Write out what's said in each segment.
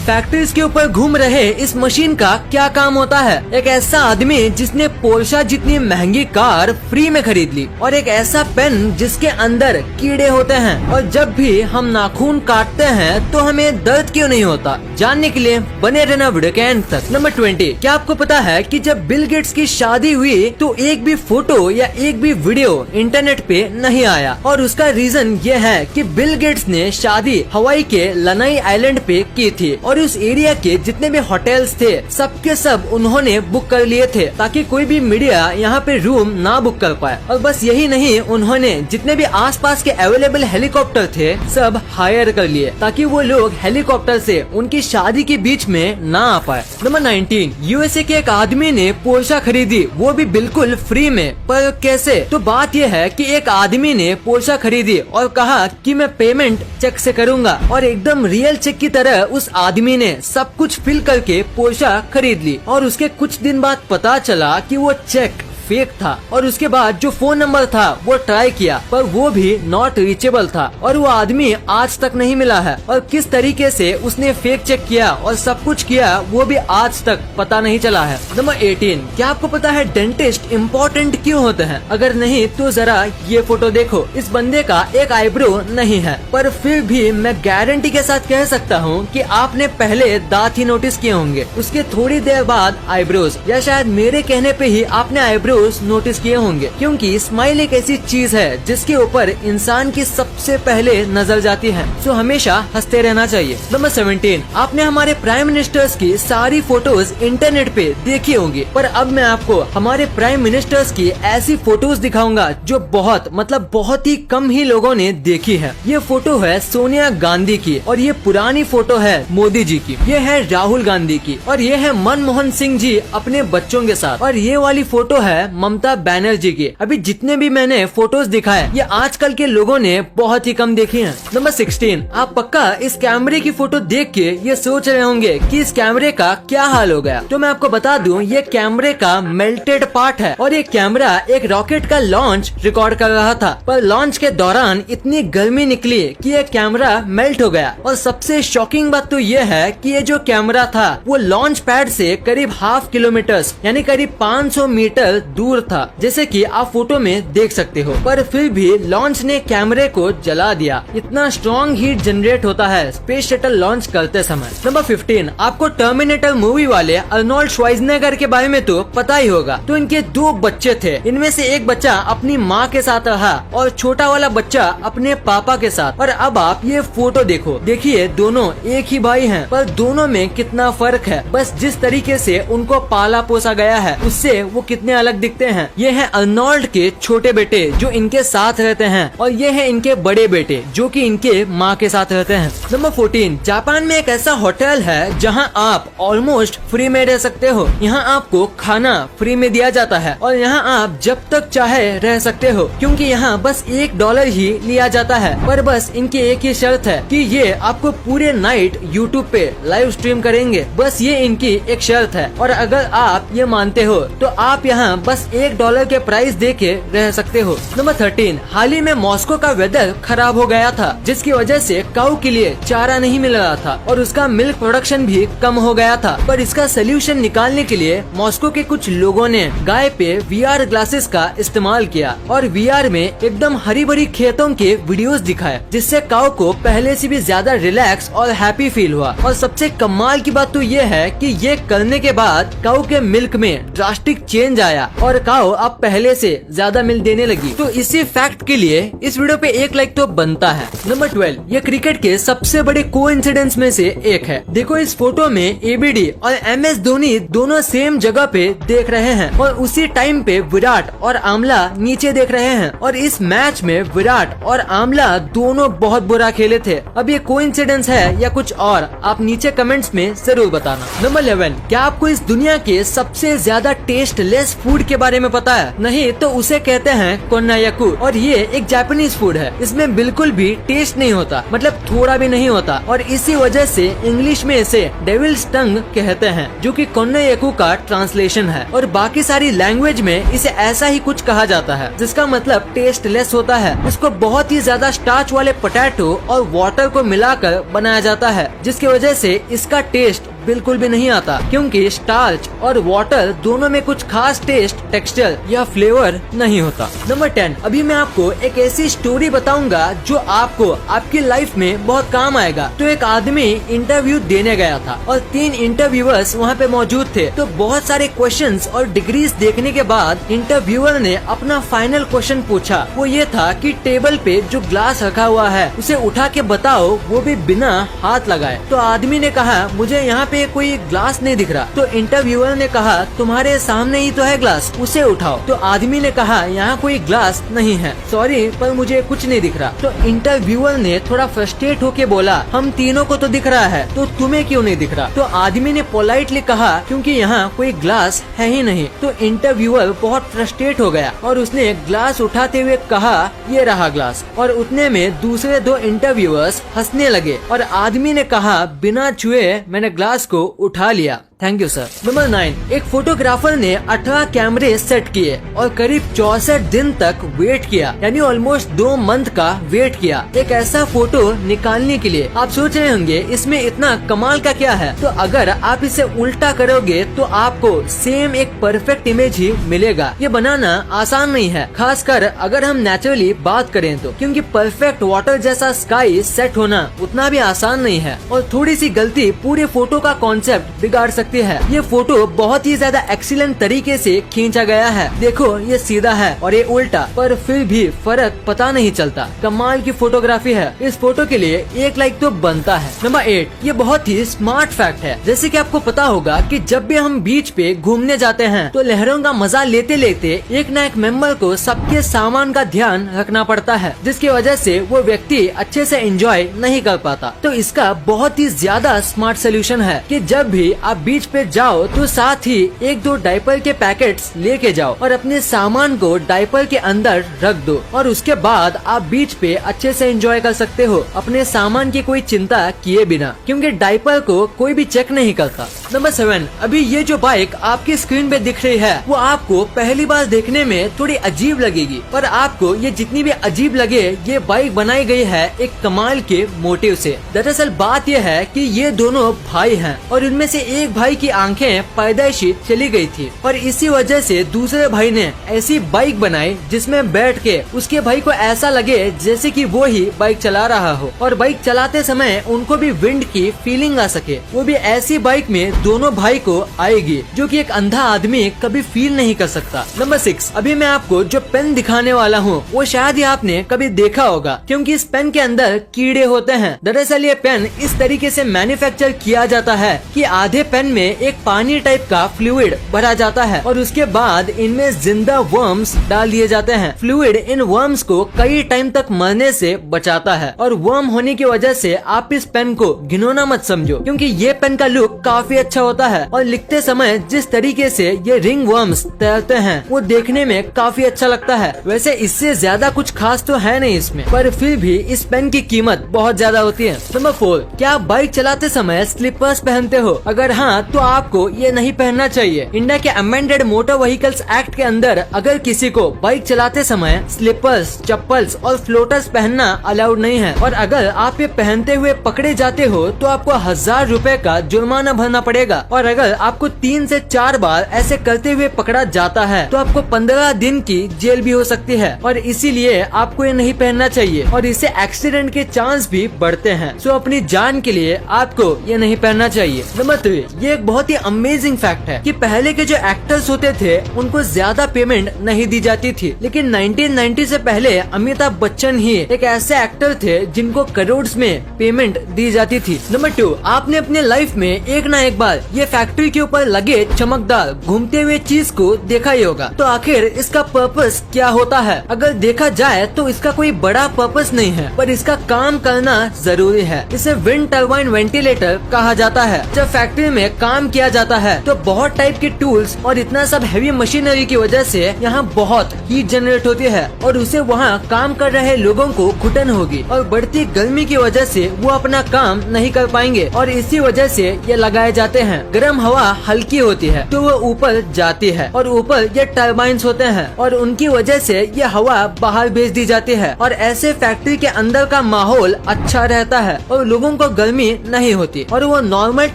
Factories के ऊपर घूम रहे इस मशीन का क्या काम होता है? एक ऐसा आदमी जिसने पोर्शा जितनी महंगी कार फ्री में खरीद ली, और एक ऐसा पेन जिसके अंदर कीड़े होते हैं, और जब भी हम नाखून काटते हैं तो हमें दर्द क्यों नहीं होता? जानने के लिए बने रहना वीडियो के एंड तक। नंबर 20, क्या आपको पता है कि जब बिल गेट्स की शादी हुई तो एक भी फोटो या एक भी वीडियो इंटरनेट पे नहीं आया, और उसका रीजन ये है कि बिल गेट्स ने शादी हवाई के लनाई आइलैंड पे की थी, और उस एरिया के जितने भी होटल्स थे सबके सब उन्होंने बुक कर लिए थे ताकि कोई भी मीडिया यहाँ पे रूम ना बुक कर पाए। और बस यही नहीं, उन्होंने जितने भी आसपास के अवेलेबल हेलीकॉप्टर थे सब हायर कर लिए ताकि वो लोग हेलीकॉप्टर से उनकी शादी के बीच में ना आ पाए। नंबर 19, यूएसए के एक आदमी ने पोर्शा खरीदी, वो भी बिल्कुल फ्री में। पर कैसे? तो बात यह है कि एक आदमी ने पोर्शा खरीदी और कहा कि मैं पेमेंट चेक से करूंगा, और एकदम रियल चेक की तरह उस आदमी ने सब कुछ फिल करके पोर्शा खरीद ली। और उसके कुछ दिन बाद पता चला कि वो चेक फेक था, और उसके बाद जो फोन नंबर था वो ट्राई किया पर वो भी नॉट रीचेबल था, और वो आदमी आज तक नहीं मिला है। और किस तरीके से उसने फेक चेक किया और सब कुछ किया वो भी आज तक पता नहीं चला है। नंबर 18, क्या आपको पता है डेंटिस्ट इम्पोर्टेंट क्यों होते हैं? अगर नहीं तो जरा ये फोटो देखो। इस बंदे का एक आईब्रो नहीं है, पर फिर भी मैं गारंटी के साथ कह सकता हूँ कि आपने पहले दांत ही नोटिस किए होंगे, उसके थोड़ी देर बाद आईब्रोज, या शायद मेरे कहने पे ही आपने आईब्रो नोटिस किए होंगे, क्योंकि स्माइल एक ऐसी चीज है जिसके ऊपर इंसान की सबसे पहले नजर जाती है, सो हमेशा हंसते रहना चाहिए। नंबर 17, आपने हमारे प्राइम मिनिस्टर्स की सारी फोटोज इंटरनेट पे देखी होंगी, पर अब मैं आपको हमारे प्राइम मिनिस्टर्स की ऐसी फोटोज दिखाऊंगा जो बहुत ही कम ही लोगों ने देखी है। ये फोटो है सोनिया गांधी की, और ये पुरानी फोटो है मोदी जी की, ये है राहुल गांधी की, और ये है मनमोहन सिंह जी अपने बच्चों के साथ, और ये वाली फोटो है ममता बनर्जी की। अभी जितने भी मैंने फोटोज दिखाए ये आजकल के लोगों ने बहुत ही कम देखी हैं। नंबर 16, आप पक्का इस कैमरे की फोटो देख के ये सोच रहे होंगे कि इस कैमरे का क्या हाल हो गया। तो मैं आपको बता दूं, ये कैमरे का मेल्टेड पार्ट है, और ये कैमरा एक रॉकेट का लॉन्च रिकॉर्ड कर रहा था, पर लॉन्च के दौरान इतनी गर्मी निकली कि ये कैमरा मेल्ट हो गया। और सबसे शॉकिंग बात तो ये है कि ये जो कैमरा था वो लॉन्च पैड से करीब ½ किलोमीटर यानी करीब 500 मीटर दूर था, जैसे कि आप फोटो में देख सकते हो, पर फिर भी लॉन्च ने कैमरे को जला दिया। इतना स्ट्रॉन्ग हीट जनरेट होता है स्पेस शटल लॉन्च करते समय। नंबर 15, आपको टर्मिनेटर मूवी वाले अर्नोल्ड श्वार्ज़नेगर के बारे में तो पता ही होगा। तो इनके 2 बच्चे थे, इनमें से एक बच्चा अपनी माँ के साथ रहा और छोटा वाला बच्चा अपने पापा के साथ। और अब आप ये फोटो देखो, देखिए दोनों एक ही भाई हैं, पर दोनों में कितना फर्क है। बस जिस तरीके से उनको पाला पोसा गया है उससे वो कितने अलग दिखते हैं। ये है अर्नोल्ड के छोटे बेटे जो इनके साथ रहते हैं, और ये है इनके बड़े बेटे जो कि इनके माँ के साथ रहते हैं। नंबर 14, जापान में एक ऐसा होटल है जहां आप ऑलमोस्ट फ्री में रह सकते हो। यहाँ आपको खाना फ्री में दिया जाता है, और यहाँ आप जब तक चाहे रह सकते हो, क्योंकि यहाँ बस $1 ही लिया जाता है। पर बस इनकी एक ही शर्त है कि ये आपको पूरे नाइट यूट्यूब पे लाइव स्ट्रीम करेंगे, बस ये इनकी एक शर्त है। और अगर आप ये मानते हो तो आप यहाँ बस $1 के प्राइस दे के रह सकते हो। नंबर 13, हाल ही में मॉस्को का वेदर खराब हो गया था, जिसकी वजह से काऊ के लिए चारा नहीं मिल रहा था, और उसका मिल्क प्रोडक्शन भी कम हो गया था। पर इसका सोल्यूशन निकालने के लिए मॉस्को के कुछ लोगों ने गाय पे VR ग्लासेस का इस्तेमाल किया, और VR में एकदम हरी भरी खेतों के वीडियोस दिखाए, जिससे काऊ को पहले से भी ज्यादा रिलैक्स और हैप्पी फील हुआ। और सबसे कमाल की बात तो ये है कि ये करने के बाद काऊ के मिल्क में ड्रास्टिक चेंज आया, और काऊ अब पहले से ज्यादा मिल्क देने लगी। तो इसी फैक्ट के लिए इस वीडियो पे 1 लाइक तो बनता है। नंबर 12, ये क्रिकेट के सबसे बड़े कोइंसिडेंस में से एक है। देखो इस फोटो में ABD और MS धोनी दोनों सेम जगह पे देख रहे हैं, और उसी टाइम पे विराट और आमला नीचे देख रहे हैं। और इस मैच में विराट और आमला दोनों बहुत बुरा खेले थे। अब ये कोइंसिडेंस है या कुछ और, आप नीचे कमेंट्स में जरूर बताना। नंबर 11, क्या आपको इस दुनिया के सबसे ज्यादा टेस्टलेस फूड के बारे में पता है? नहीं तो उसे कहते हैं कोन्नायाकू और ये एक जापानीज फूड है। इसमें बिल्कुल भी टेस्ट नहीं होता, मतलब थोड़ा भी नहीं होता, और इसी वजह से इंग्लिश में इसे डेविल्स टंग कहते हैं, जो कि कोन्नायाकू का ट्रांसलेशन है। और बाकी सारी लैंग्वेज में इसे ऐसा ही कुछ कहा जाता है, जिसका मतलब टेस्टलेस होता है। इसको बहुत ही ज्यादा स्टार्च वाले पोटैटो और वाटर को मिलाकर बनाया जाता है, जिसकी वजह से इसका टेस्ट बिल्कुल भी नहीं आता, क्योंकि स्टार्च और वाटर दोनों में कुछ खास टेस्ट, टेक्सचर या फ्लेवर नहीं होता। नंबर 10, अभी मैं आपको एक ऐसी स्टोरी बताऊंगा जो आपको आपकी लाइफ में बहुत काम आएगा। तो एक आदमी इंटरव्यू देने गया था और 3 इंटरव्यूअर्स वहाँ पे मौजूद थे। तो बहुत सारे क्वेश्चंस और डिग्रीज देखने के बाद इंटरव्यूअर ने अपना फाइनल क्वेश्चन पूछा। वो ये था कि टेबल पे जो ग्लास रखा हुआ है उसे उठा के बताओ, वो भी बिना हाथ लगाए। तो आदमी ने कहा मुझे यहाँ पे कोई ग्लास नहीं दिख रहा। तो इंटरव्यूअर ने कहा तुम्हारे सामने ही तो है ग्लास, उसे उठाओ। तो आदमी ने कहा यहाँ कोई ग्लास नहीं है, सॉरी पर मुझे कुछ नहीं दिख रहा। तो इंटरव्यूअर ने थोड़ा फ्रस्ट्रेट होके बोला हम तीनों को तो दिख रहा है, तो तुम्हें क्यों नहीं दिख रहा? तो आदमी ने पोलाइटली कहा क्योंकि यहाँ कोई ग्लास है ही नहीं। तो इंटरव्यूअर बहुत फ्रस्ट्रेट हो गया और उसने ग्लास उठाते हुए कहा ये रहा ग्लास। और उतने में दूसरे 2 इंटरव्यूअर्स हंसने लगे और आदमी ने कहा बिना छुए मैंने ग्लास को उठा लिया। Thank you sir. नंबर 9, एक फोटोग्राफर ने 18 कैमरे सेट किए और करीब 64 दिन तक वेट किया, यानी ऑलमोस्ट 2 मंथ का वेट किया एक ऐसा फोटो निकालने के लिए। आप सोच रहे होंगे इसमें इतना कमाल का क्या है? तो अगर आप इसे उल्टा करोगे तो आपको सेम एक परफेक्ट इमेज ही मिलेगा। ये बनाना आसान नहीं है, खासकर अगर हम नेचुरली बात करें तो, क्योंकि परफेक्ट वाटर जैसा स्काई सेट होना उतना भी आसान नहीं है और थोड़ी सी गलती पूरे फोटो का कॉन्सेप्ट बिगाड़ सकती है। ये फोटो बहुत ही ज्यादा एक्सीलेंट तरीके से खींचा गया है। देखो ये सीधा है और ये उल्टा, पर फिर भी फर्क पता नहीं चलता। कमाल की फोटोग्राफी है। इस फोटो के लिए 1 लाइक तो बनता है। नंबर 8, ये बहुत ही स्मार्ट फैक्ट है। जैसे कि आपको पता होगा कि जब भी हम बीच पे घूमने जाते हैं तो लहरों का मजा लेते लेते एक न एक मेंबर को सबके सामान का ध्यान रखना पड़ता है, जिसकी वजह से वो व्यक्ति अच्छे से एंजॉय नहीं कर पाता। तो इसका बहुत ही ज्यादा स्मार्ट सोल्यूशन है कि जब भी आप बीच पे जाओ तो साथ ही 1-2 डायपर के पैकेट्स लेके जाओ और अपने सामान को डायपर के अंदर रख दो और उसके बाद आप बीच पे अच्छे से एंजॉय कर सकते हो अपने सामान की कोई चिंता किए बिना, क्योंकि डायपर को कोई भी चेक नहीं करता। नंबर 7, अभी ये जो बाइक आपकी स्क्रीन पे दिख रही है वो आपको पहली बार देखने में थोड़ी अजीब लगेगी, पर आपको ये जितनी भी अजीब लगे ये बाइक बनाई गई है एक कमाल के मोटिव से। दरअसल बात यह है कि ये दोनों भाई हैं और इनमें से एक भाई की आंखें पैदाइशी चली गई थी और इसी वजह से दूसरे भाई ने ऐसी बाइक बनाई जिसमें बैठ के उसके भाई को ऐसा लगे जैसे कि वो ही बाइक चला रहा हो और बाइक चलाते समय उनको भी विंड की फीलिंग आ सके। वो भी ऐसी बाइक में दोनों भाई को आएगी जो कि एक अंधा आदमी कभी फील नहीं कर सकता। नंबर 6, अभी मैं आपको जो पेन दिखाने वाला हूँ वो शायद ही आपने कभी देखा होगा, क्योंकि इस पेन के अंदर कीड़े होते हैं। दरअसल ये पेन इस तरीके से मैन्युफैक्चर किया जाता है कि आधे पेन में एक पानी टाइप का फ्लूइड भरा जाता है और उसके बाद इनमें जिंदा वर्म्स डाल दिए जाते हैं। फ्लूइड इन वर्म्स को कई टाइम तक मरने से बचाता है और वर्म होने की वजह से आप इस पेन को घिनौना मत समझो, क्योंकि ये पेन का लुक काफी अच्छा होता है और लिखते समय जिस तरीके से ये रिंग वर्म्स तैरते हैं वो देखने में काफी अच्छा लगता है। वैसे इससे ज्यादा कुछ खास तो है नहीं इसमें, पर फिर भी इस पेन की कीमत बहुत ज्यादा होती है। नंबर 4, क्या आप बाइक चलाते समय स्लीपर्स पहनते हो? अगर हाँ तो आपको ये नहीं पहनना चाहिए। इंडिया के अमेंडेड मोटर व्हीकल्स एक्ट के अंदर अगर किसी को बाइक चलाते समय स्लीपर्स, चप्पल्स और फ्लोटर्स पहनना अलाउड नहीं है और अगर आप ये पहनते हुए पकड़े जाते हो तो आपको 1000 रुपए का जुर्माना भरना पड़ेगा और अगर आपको 3 से 4 बार ऐसे करते हुए पकड़ा जाता है तो आपको 15 दिन की जेल भी हो सकती है और इसीलिए आपको ये नहीं पहनना चाहिए और इससे एक्सीडेंट के चांस भी बढ़ते हैं। सो अपनी जान के लिए आपको ये नहीं पहनना चाहिए। नंबर 3, ये एक बहुत ही अमेजिंग फैक्ट है कि पहले के जो एक्टर्स होते थे उनको ज्यादा पेमेंट नहीं दी जाती थी, लेकिन 1990 से पहले अमिताभ बच्चन ही एक ऐसे एक्टर थे जिनको करोड़ में पेमेंट दी जाती थी। नंबर 2, आपने अपने लाइफ में एक ना एक बार ये फैक्ट्री के ऊपर लगे चमकदार घूमते हुए चीज को देखा ही होगा। तो आखिर इसका पर्पस क्या होता है? अगर देखा जाए तो इसका कोई बड़ा पर्पस नहीं है, पर इसका काम करना जरूरी है। इसे विंड टर्बाइन वेंटिलेटर कहा जाता है। जब फैक्ट्री में काम किया जाता है। तो बहुत टाइप के टूल्स और इतना सब हैवी मशीनरी की वजह से यहाँ बहुत हीट जनरेट होती है और उसे वहाँ काम कर रहे लोगों को घुटन होगी और बढ़ती गर्मी की वजह से वो अपना काम नहीं कर पाएंगे और इसी वजह से ये लगाए जाते हैं। गर्म हवा हल्की होती है तो वो ऊपर जाती है और ऊपर ये टर्बाइंस होते हैं और उनकी वजह से ये हवा बाहर भेज दी जाती है और ऐसे फैक्ट्री के अंदर का माहौल अच्छा रहता है और लोगों को गर्मी नहीं होती और वो नॉर्मल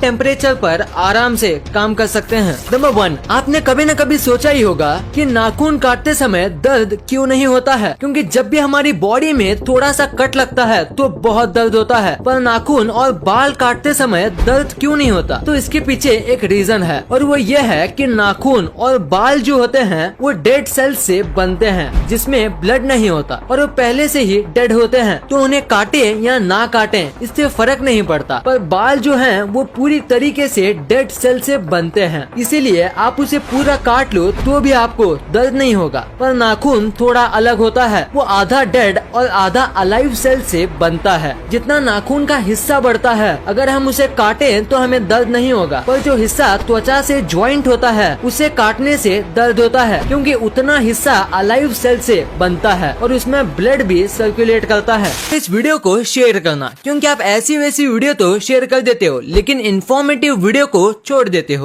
टेम्परेचर पर आराम से काम कर सकते हैं। नंबर 1, आपने कभी न कभी सोचा ही होगा कि नाखून काटते समय दर्द क्यों नहीं होता है, क्योंकि जब भी हमारी बॉडी में थोड़ा सा कट लगता है तो बहुत दर्द होता है, पर नाखून और बाल काटते समय दर्द क्यों नहीं होता। तो इसके पीछे एक रीजन है और वो ये है कि नाखून और बाल जो होते हैं वो डेड सेल्स से बनते हैं जिसमें ब्लड नहीं होता और वो पहले से ही डेड होते हैं, तो उन्हें काटे या ना काटे इससे फर्क नहीं पड़ता। पर बाल जो हैं वो पूरी तरीके से डेड सेल से बनते हैं, इसीलिए आप उसे पूरा काट लो तो भी आपको दर्द नहीं होगा। पर नाखून थोड़ा अलग होता है, वो आधा डेड और आधा अलाइव सेल से बनता है। जितना नाखून का हिस्सा बढ़ता है अगर हम उसे काटे तो हमें दर्द नहीं होगा, पर जो हिस्सा त्वचा से ज्वाइंट होता है उसे काटने से दर्द होता है, क्योंकि उतना हिस्सा अलाइव सेल से बनता है और उसमें ब्लड भी सर्कुलेट करता है। इस वीडियो को शेयर करना, क्योंकि आप ऐसी वैसी वीडियो तो शेयर कर देते हो लेकिन इन्फॉर्मेटिव वीडियो को छोड़ देते हो।